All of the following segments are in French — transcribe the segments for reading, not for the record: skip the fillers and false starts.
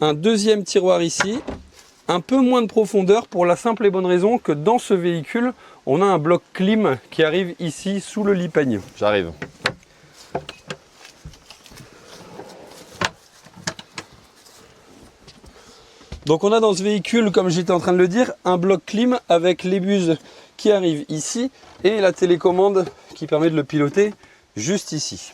un deuxième tiroir ici, un peu moins de profondeur pour la simple et bonne raison que dans ce véhicule, on a un bloc clim qui arrive ici sous le lit peigne. J'arrive. Donc on a dans ce véhicule, comme j'étais en train de le dire, un bloc clim avec les buses qui arrivent ici et la télécommande qui permet de le piloter juste ici.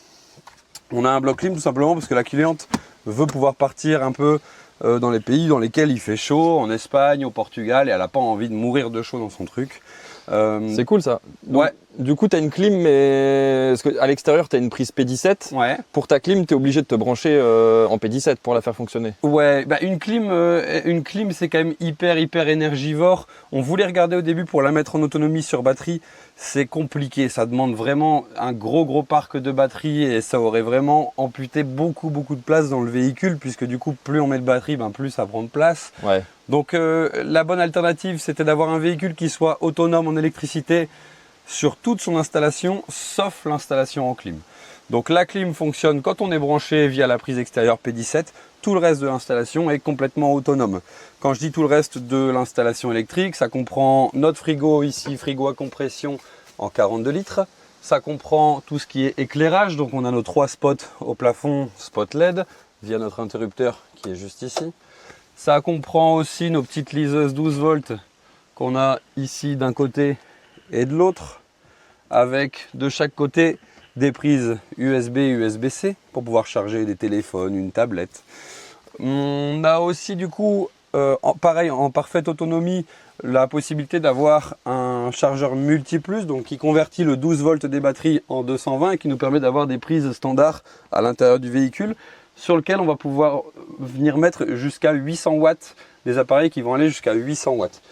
On a un bloc clim tout simplement parce que la cliente veut pouvoir partir un peu dans les pays dans lesquels il fait chaud, en Espagne, au Portugal, et elle n'a pas envie de mourir de chaud dans son truc. C'est cool ça. Donc, ouais. Du coup, tu as une clim, mais parce qu'à l'extérieur, tu as une prise P17. Ouais. Pour ta clim, tu es obligé de te brancher en P17 pour la faire fonctionner. Ouais, bah une clim c'est quand même hyper énergivore. On voulait regarder au début pour la mettre en autonomie sur batterie. C'est compliqué, ça demande vraiment un gros parc de batterie et ça aurait vraiment amputé beaucoup de place dans le véhicule puisque du coup plus on met de batterie, ben plus ça prend de place. Ouais. Donc la bonne alternative c'était d'avoir un véhicule qui soit autonome en électricité sur toute son installation sauf l'installation en clim. Donc la clim fonctionne quand on est branché via la prise extérieure P17, tout le reste de l'installation est complètement autonome. Quand je dis tout le reste de l'installation électrique, ça comprend notre frigo ici, frigo à compression en 42 litres. Ça comprend tout ce qui est éclairage, donc on a nos 3 spots au plafond, spot LED, via notre interrupteur qui est juste ici. Ça comprend aussi nos petites liseuses 12 volts qu'on a ici d'un côté et de l'autre, avec de chaque côté des prises USB, USB-C pour pouvoir charger des téléphones, une tablette. On a aussi du coup, pareil, en parfaite autonomie, la possibilité d'avoir un chargeur multiplus, donc qui convertit le 12 volts des batteries en 220 et qui nous permet d'avoir des prises standards à l'intérieur du véhicule sur lequel on va pouvoir venir mettre jusqu'à 800 watts, des appareils qui vont aller jusqu'à 800 watts.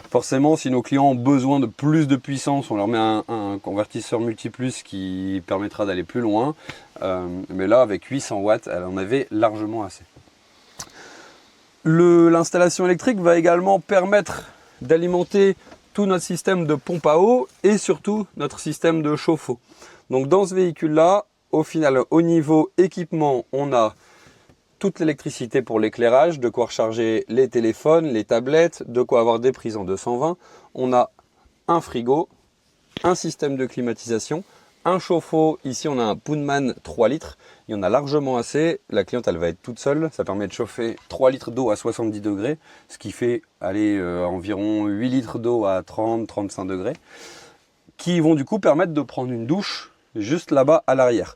Forcément, si nos clients ont besoin de plus de puissance, on leur met un convertisseur multiplus qui permettra d'aller plus loin. Mais là, avec 800 watts, elle en avait largement assez. L'installation électrique va également permettre d'alimenter tout notre système de pompe à eau et surtout notre système de chauffe-eau. Donc dans ce véhicule-là, au final, au niveau équipement, on a toute l'électricité pour l'éclairage, de quoi recharger les téléphones, les tablettes, de quoi avoir des prises en 220. On a un frigo, un système de climatisation, un chauffe-eau. Ici, on a un Poonman 3 litres. Il y en a largement assez. La cliente, elle va être toute seule. Ça permet de chauffer 3 litres d'eau à 70 degrés, ce qui fait aller environ 8 litres d'eau à 30-35 degrés, qui vont du coup permettre de prendre une douche juste là-bas à l'arrière.